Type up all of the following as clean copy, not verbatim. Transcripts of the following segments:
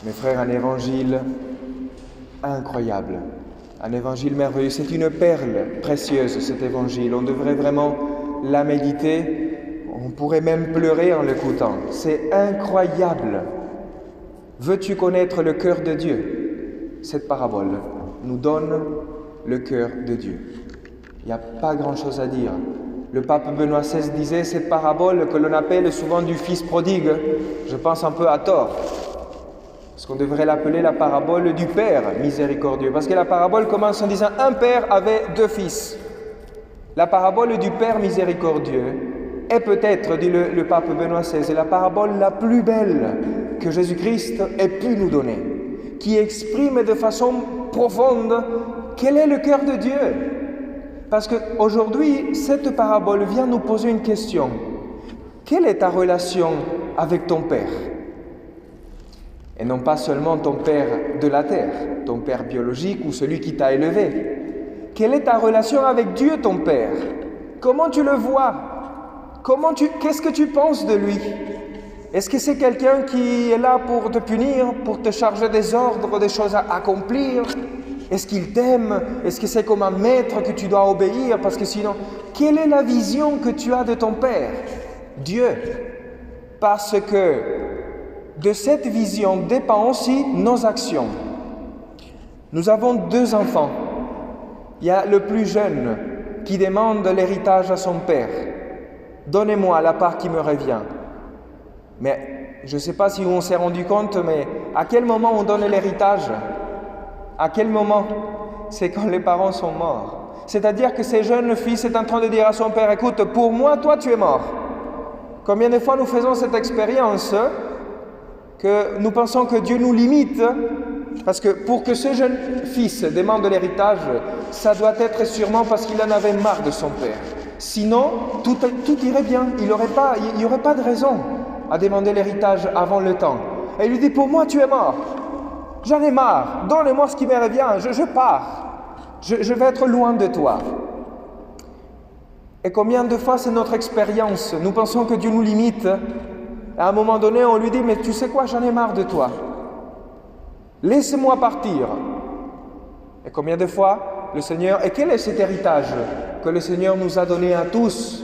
Mes frères, un évangile incroyable, un évangile merveilleux. C'est une perle précieuse, cet évangile. On devrait vraiment la méditer. On pourrait même pleurer en l'écoutant. C'est incroyable. Veux-tu connaître le cœur de Dieu? Cette parabole nous donne le cœur de Dieu. Il n'y a pas grand-chose à dire. Le pape Benoît XVI disait cette parabole que l'on appelle souvent du fils prodigue. Je pense un peu à tort. Parce qu'on devrait l'appeler la parabole du Père miséricordieux. Parce que la parabole commence en disant « Un père avait 2 fils ». La parabole du Père miséricordieux est peut-être, dit le pape Benoît XVI, la parabole la plus belle que Jésus-Christ ait pu nous donner, qui exprime de façon profonde quel est le cœur de Dieu. Parce qu'aujourd'hui, cette parabole vient nous poser une question. Quelle est ta relation avec ton Père ? Et non pas seulement ton Père de la terre, ton Père biologique ou celui qui t'a élevé. Quelle est ta relation avec Dieu, ton Père ? Comment tu le vois ? Qu'est-ce que tu penses de lui ? Est-ce que c'est quelqu'un qui est là pour te punir, pour te charger des ordres, des choses à accomplir ? Est-ce qu'il t'aime ? Est-ce que c'est comme un maître que tu dois obéir ? Parce que sinon, quelle est la vision que tu as de ton Père ? Dieu. Parce que de cette vision dépend aussi nos actions. Nous avons 2 enfants. Il y a le plus jeune qui demande l'héritage à son père. « Donnez-moi la part qui me revient. » Mais je ne sais pas si on s'est rendu compte, mais à quel moment on donne l'héritage ? À quel moment ? C'est quand les parents sont morts. C'est-à-dire que ce jeune fils est en train de dire à son père « Écoute, pour moi, toi, tu es mort. » Combien de fois nous faisons cette expérience que nous pensons que Dieu nous limite, parce que pour que ce jeune fils demande l'héritage, ça doit être sûrement parce qu'il en avait marre de son père. Sinon, tout irait bien, il n'y aurait pas de raison à demander l'héritage avant le temps. Et il lui dit, pour moi tu es mort, j'en ai marre, donne-moi ce qui me revient, je pars, je vais être loin de toi. Et combien de fois c'est notre expérience, nous pensons que Dieu nous limite. À un moment donné, on lui dit, mais tu sais quoi, j'en ai marre de toi. Laisse-moi partir. Et combien de fois le Seigneur, et quel est cet héritage que le Seigneur nous a donné à tous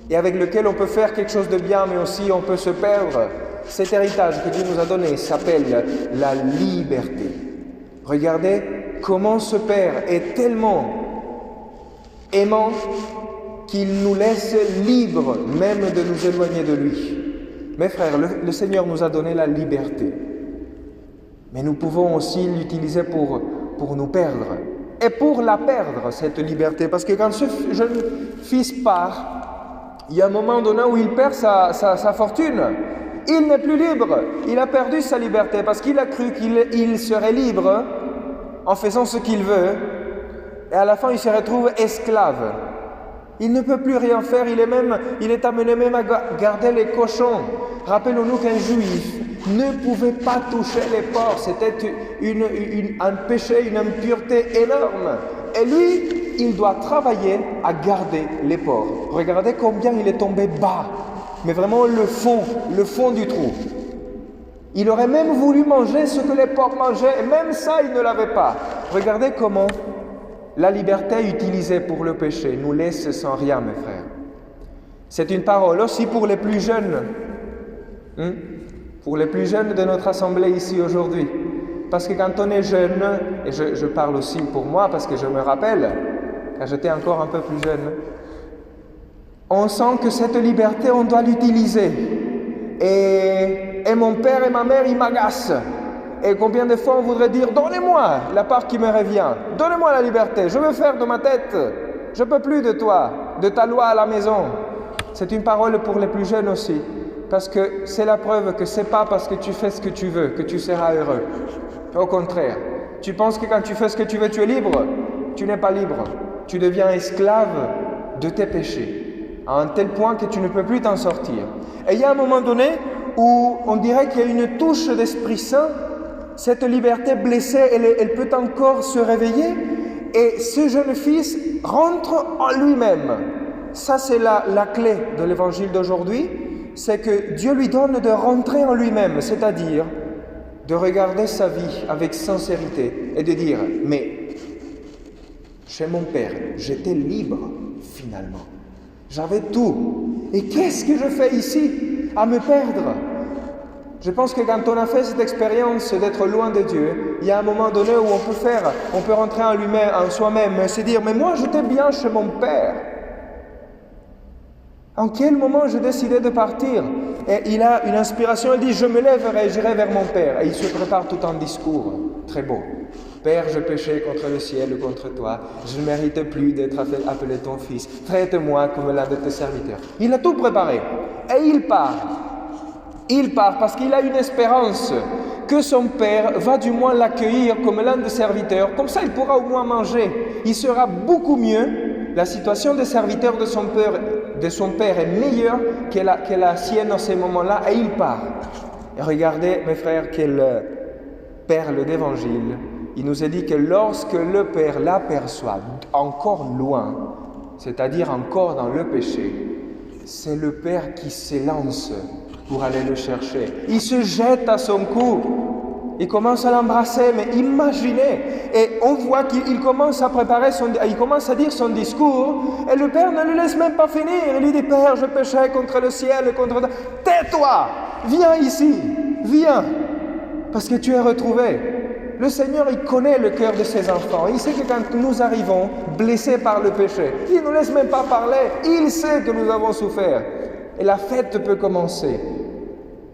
et avec lequel on peut faire quelque chose de bien, mais aussi on peut se perdre. Cet héritage que Dieu nous a donné s'appelle la liberté. Regardez comment ce Père est tellement aimant qu'il nous laisse libres même de nous éloigner de lui. Mes frères, le Seigneur nous a donné la liberté, mais nous pouvons aussi l'utiliser pour nous perdre, et pour la perdre, cette liberté, parce que quand ce jeune fils part, il y a un moment donné où il perd sa fortune, il n'est plus libre, il a perdu sa liberté, parce qu'il a cru qu'il serait libre en faisant ce qu'il veut, et à la fin il se retrouve esclave. Il ne peut plus rien faire, il est amené même à garder les cochons. Rappelons-nous qu'un juif ne pouvait pas toucher les porcs, c'était un péché, une impureté énorme. Et lui, il doit travailler à garder les porcs. Regardez combien il est tombé bas, mais vraiment le fond du trou. Il aurait même voulu manger ce que les porcs mangeaient, et même ça, il ne l'avait pas. Regardez comment la liberté utilisée pour le péché nous laisse sans rien, mes frères. C'est une parole aussi pour les plus jeunes, pour les plus jeunes de notre assemblée ici aujourd'hui. Parce que quand on est jeune, et je parle aussi pour moi parce que je me rappelle, quand j'étais encore un peu plus jeune, on sent que cette liberté, on doit l'utiliser. Et mon père et ma mère, ils m'agacent. Et combien de fois on voudrait dire « Donnez-moi la part qui me revient, donnez-moi la liberté, je veux faire de ma tête, je ne peux plus de toi, de ta loi à la maison. » C'est une parole pour les plus jeunes aussi, parce que c'est la preuve que ce n'est pas parce que tu fais ce que tu veux que tu seras heureux. Au contraire, tu penses que quand tu fais ce que tu veux, tu es libre. Tu n'es pas libre, tu deviens esclave de tes péchés, à un tel point que tu ne peux plus t'en sortir. Et il y a un moment donné où on dirait qu'il y a une touche d'Esprit Saint. Cette liberté blessée, elle peut encore se réveiller, et ce jeune fils rentre en lui-même. Ça, c'est la clé de l'évangile d'aujourd'hui, c'est que Dieu lui donne de rentrer en lui-même, c'est-à-dire de regarder sa vie avec sincérité et de dire, mais chez mon père, j'étais libre finalement. J'avais tout. Et qu'est-ce que je fais ici à me perdre? Je pense que quand on a fait cette expérience d'être loin de Dieu, il y a un moment donné où on peut rentrer en lui-même, en soi-même, et se dire, mais moi j'étais bien chez mon père. En quel moment j'ai décidé de partir? Et il a une inspiration, il dit, je me lèverai, j'irai vers mon père. Et il se prépare tout en discours, très beau. Père, je péchais contre le ciel et contre toi. Je ne mérite plus d'être appelé ton fils. Traite-moi comme l'un de tes serviteurs. Il a tout préparé. Et il part. Il part parce qu'il a une espérance que son père va du moins l'accueillir comme l'un des serviteurs. Comme ça, il pourra au moins manger. Il sera beaucoup mieux. La situation des serviteurs de son père est meilleure que la sienne en ces moments-là. Et il part. Et regardez, mes frères, quelle perle d'évangile. Il nous est dit que lorsque le Père l'aperçoit encore loin, c'est-à-dire encore dans le péché, c'est le Père qui s'élance pour aller le chercher. Il se jette à son cou. Il commence à l'embrasser, mais imaginez. Et on voit qu'il commence à préparer il commence à dire son discours, et le Père ne le laisse même pas finir. Il lui dit, Père, je péchais contre le ciel et contre toi. Tais-toi! Viens ici! Viens! Parce que tu es retrouvé. Le Seigneur, il connaît le cœur de ses enfants. Il sait que quand nous arrivons blessés par le péché, il ne nous laisse même pas parler. Il sait que nous avons souffert. Et la fête peut commencer.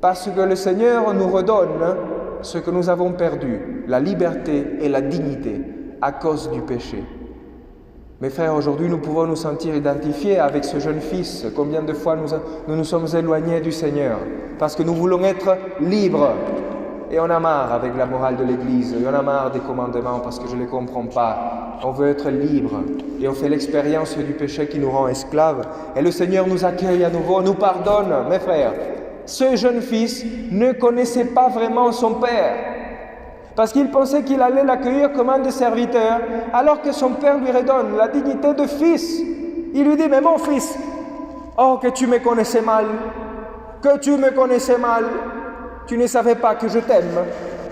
Parce que le Seigneur nous redonne ce que nous avons perdu, la liberté et la dignité à cause du péché. Mes frères, aujourd'hui, nous pouvons nous sentir identifiés avec ce jeune fils. Combien de fois nous nous sommes éloignés du Seigneur parce que nous voulons être libres. Et on a marre avec la morale de l'Église, et on a marre des commandements parce que je ne les comprends pas. On veut être libre et on fait l'expérience du péché qui nous rend esclaves. Et le Seigneur nous accueille à nouveau, nous pardonne. Mes frères, ce jeune fils ne connaissait pas vraiment son père parce qu'il pensait qu'il allait l'accueillir comme un des serviteurs alors que son père lui redonne la dignité de fils. Il lui dit, mais mon fils, oh que tu me connaissais mal, que tu me connaissais mal. Tu ne savais pas que je t'aime,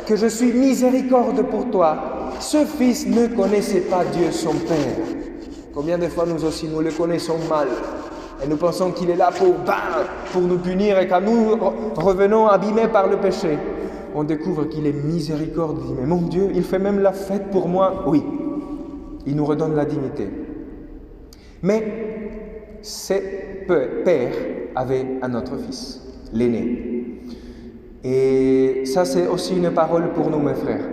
que je suis miséricorde pour toi. Ce fils ne connaissait pas Dieu, son Père. Combien de fois nous aussi, nous le connaissons mal. Et nous pensons qu'il est là pour nous punir. Et quand nous revenons abîmés par le péché, on découvre qu'il est miséricorde. Il dit, mais mon Dieu, il fait même la fête pour moi. Oui, il nous redonne la dignité. Mais ce père avait un autre fils, l'aîné. Et ça, c'est aussi une parole pour nous, mes frères.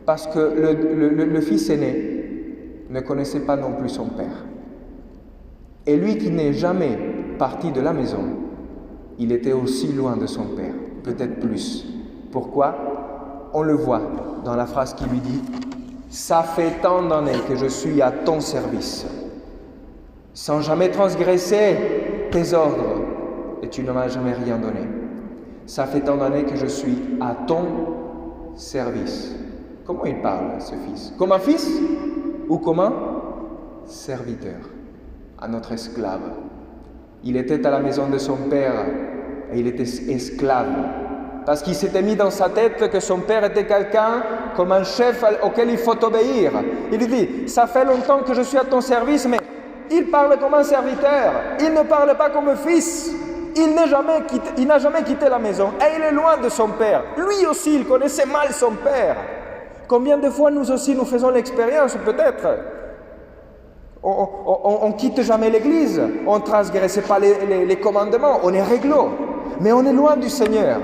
Parce que le fils aîné ne connaissait pas non plus son père. Et lui qui n'est jamais parti de la maison, il était aussi loin de son père, peut-être plus. Pourquoi? On le voit dans la phrase qui lui dit « Ça fait tant d'années que je suis à ton service, sans jamais transgresser tes ordres, et tu ne m'as jamais rien donné. » Ça fait tant d'années que je suis à ton service. Comment il parle, ce fils? Comme un fils ou comme un serviteur, un autre esclave. Il était à la maison de son père et il était esclave. Parce qu'il s'était mis dans sa tête que son père était quelqu'un comme un chef auquel il faut obéir. Il dit, ça fait longtemps que je suis à ton service, mais il parle comme un serviteur. Il ne parle pas comme un fils. Il n'a jamais quitté la maison et il est loin de son père. Lui aussi, il connaissait mal son père. Combien de fois nous aussi, nous faisons l'expérience, peut-être. On ne quitte jamais l'église, on ne transgresse pas les commandements, on est réglo, mais on est loin du Seigneur.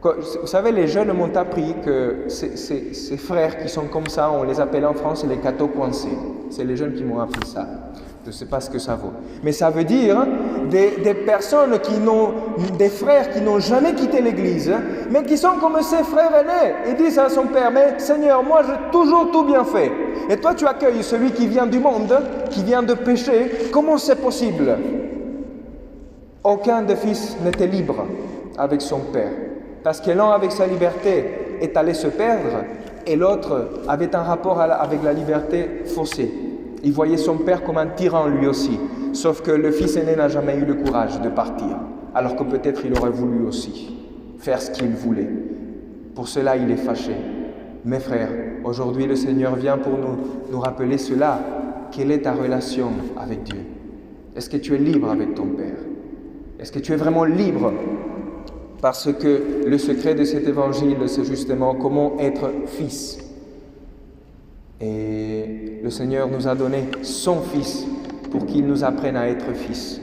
Vous savez, les jeunes m'ont appris que ces frères qui sont comme ça, on les appelle en France les cathos coincés. C'est les jeunes qui m'ont appris ça. Je ne sais pas ce que ça vaut. Mais ça veut dire des personnes des frères qui n'ont jamais quitté l'église, mais qui sont comme ces frères aînés. Ils disent à son père, mais Seigneur, moi j'ai toujours tout bien fait. Et toi tu accueilles celui qui vient du monde, qui vient de pécher. Comment c'est possible? Aucun des fils n'était libre avec son père. Parce que l'un, avec sa liberté, est allé se perdre, et l'autre avait un rapport avec la liberté faussé. Il voyait son père comme un tyran lui aussi, sauf que le fils aîné n'a jamais eu le courage de partir, alors que peut-être il aurait voulu aussi faire ce qu'il voulait. Pour cela, il est fâché. Mes frères, aujourd'hui, le Seigneur vient pour nous rappeler cela. Quelle est ta relation avec Dieu? Est-ce que tu es libre avec ton Père? Est-ce que tu es vraiment libre? Parce que le secret de cet évangile, c'est justement comment être fils. Et le Seigneur nous a donné son Fils pour qu'il nous apprenne à être fils.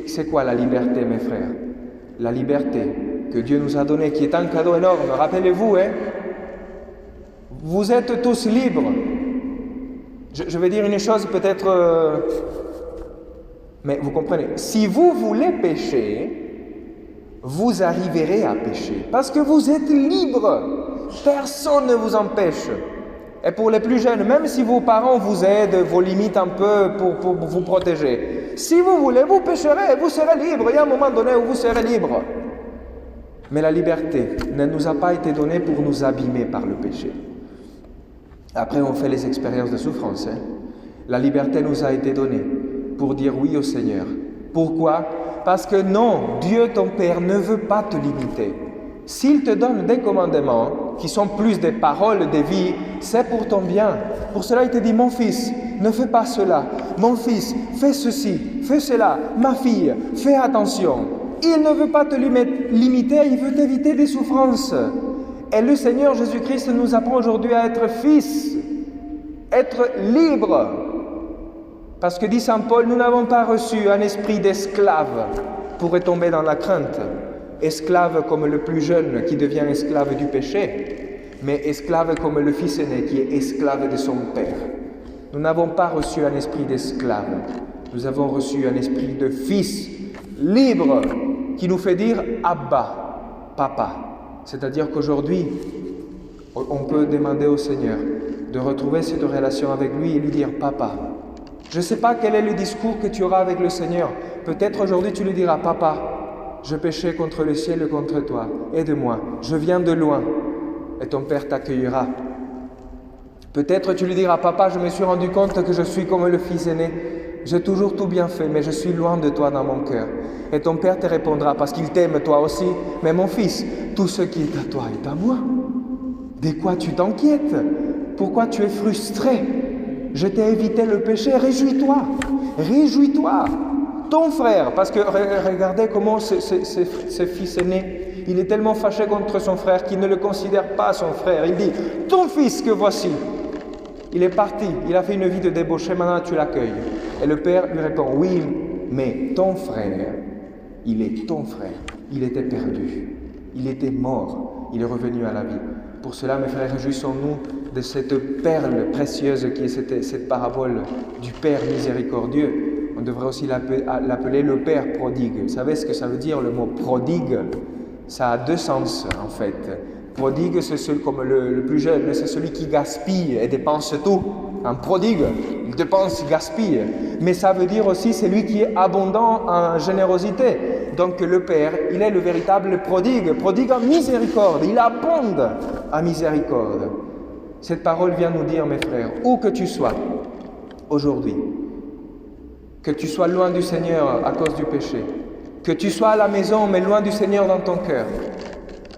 C'est quoi la liberté, mes frères? La liberté que Dieu nous a donnée, qui est un cadeau énorme. Rappelez-vous, vous êtes tous libres. Je vais dire une chose peut-être... mais vous comprenez, si vous voulez pécher, vous arriverez à pécher. Parce que vous êtes libre. Personne ne vous empêche. Et pour les plus jeunes, même si vos parents vous aident, vous limitent un peu pour vous protéger, si vous voulez, vous pécherez, vous serez libre. Il y a un moment donné où vous serez libre. Mais la liberté ne nous a pas été donnée pour nous abîmer par le péché. Après, on fait les expériences de souffrance. La liberté nous a été donnée pour dire oui au Seigneur. Pourquoi? Parce que non, Dieu ton Père ne veut pas te limiter. S'il te donne des commandements qui sont plus des paroles de vie, c'est pour ton bien. Pour cela, il te dit, mon fils, ne fais pas cela. Mon fils, fais ceci, fais cela. Ma fille, fais attention. Il ne veut pas te limiter, il veut t'éviter des souffrances. Et le Seigneur Jésus-Christ nous apprend aujourd'hui à être fils, être libre. Parce que dit Saint Paul, nous n'avons pas reçu un esprit d'esclave pour retomber dans la crainte. Esclave comme le plus jeune qui devient esclave du péché, mais esclave comme le fils aîné qui est esclave de son père. Nous n'avons pas reçu un esprit d'esclave, nous avons reçu un esprit de fils libre qui nous fait dire Abba, Papa. C'est-à-dire qu'aujourd'hui, on peut demander au Seigneur de retrouver cette relation avec lui et lui dire Papa. Je ne sais pas quel est le discours que tu auras avec le Seigneur. Peut-être aujourd'hui tu lui diras Papa, je péchais contre le ciel et contre toi. Aide-moi, je viens de loin. Et ton Père t'accueillera. Peut-être tu lui diras, Papa, je me suis rendu compte que je suis comme le fils aîné. J'ai toujours tout bien fait, mais je suis loin de toi dans mon cœur. Et ton Père te répondra, parce qu'il t'aime toi aussi. Mais mon fils, tout ce qui est à toi est à moi. De quoi tu t'inquiètes? Pourquoi tu es frustré? Je t'ai évité le péché, réjouis-toi. Réjouis-toi. Ton frère, parce que regardez comment ce fils aîné, il est tellement fâché contre son frère qu'il ne le considère pas son frère. Il dit, ton fils que voici, il est parti, il a fait une vie de débauché, maintenant tu l'accueilles. Et le père lui répond, oui, mais ton frère, il est ton frère, il était perdu, il était mort, il est revenu à la vie. Pour cela, mes frères, réjouissons-nous de cette perle précieuse qui est cette parabole du Père miséricordieux. On devrait aussi l'appeler le Père prodigue. Vous savez ce que ça veut dire le mot prodigue? Ça a deux sens en fait. Prodigue, c'est celui comme le plus jeune, c'est celui qui gaspille et dépense tout. Un prodigue, il dépense, il gaspille. Mais ça veut dire aussi celui qui est abondant en générosité. Donc le Père, il est le véritable prodigue en miséricorde. Il abonde en miséricorde. Cette parole vient nous dire, mes frères, où que tu sois aujourd'hui, que tu sois loin du Seigneur à cause du péché, que tu sois à la maison mais loin du Seigneur dans ton cœur,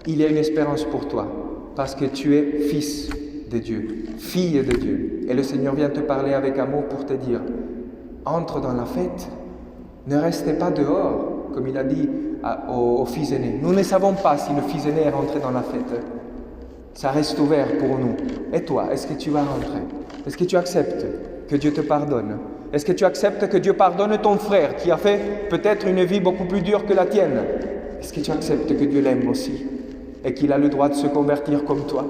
il y a une espérance pour toi, parce que tu es fils de Dieu, fille de Dieu. Et le Seigneur vient te parler avec amour pour te dire, entre dans la fête, ne restez pas dehors, comme il a dit au fils aîné. Nous ne savons pas si le fils aîné est rentré dans la fête. Ça reste ouvert pour nous. Et toi, est-ce que tu vas rentrer? Est-ce que tu acceptes que Dieu te pardonne? Est-ce que tu acceptes que Dieu pardonne ton frère qui a fait peut-être une vie beaucoup plus dure que la tienne? Est-ce que tu acceptes que Dieu l'aime aussi et qu'il a le droit de se convertir comme toi?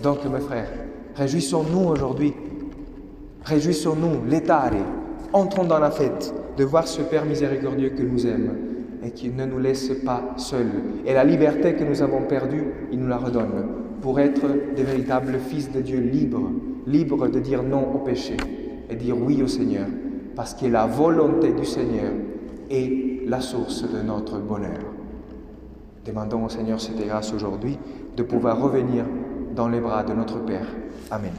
Donc, mes frères, réjouissons-nous aujourd'hui. Réjouissons-nous, letare. Entrons dans la fête de voir ce Père miséricordieux que nous aime et qui ne nous laisse pas seuls. Et la liberté que nous avons perdue, il nous la redonne pour être de véritables fils de Dieu libres, libres de dire non au péché et dire oui au Seigneur, parce que la volonté du Seigneur est la source de notre bonheur. Demandons au Seigneur cette grâce aujourd'hui de pouvoir revenir dans les bras de notre Père. Amen.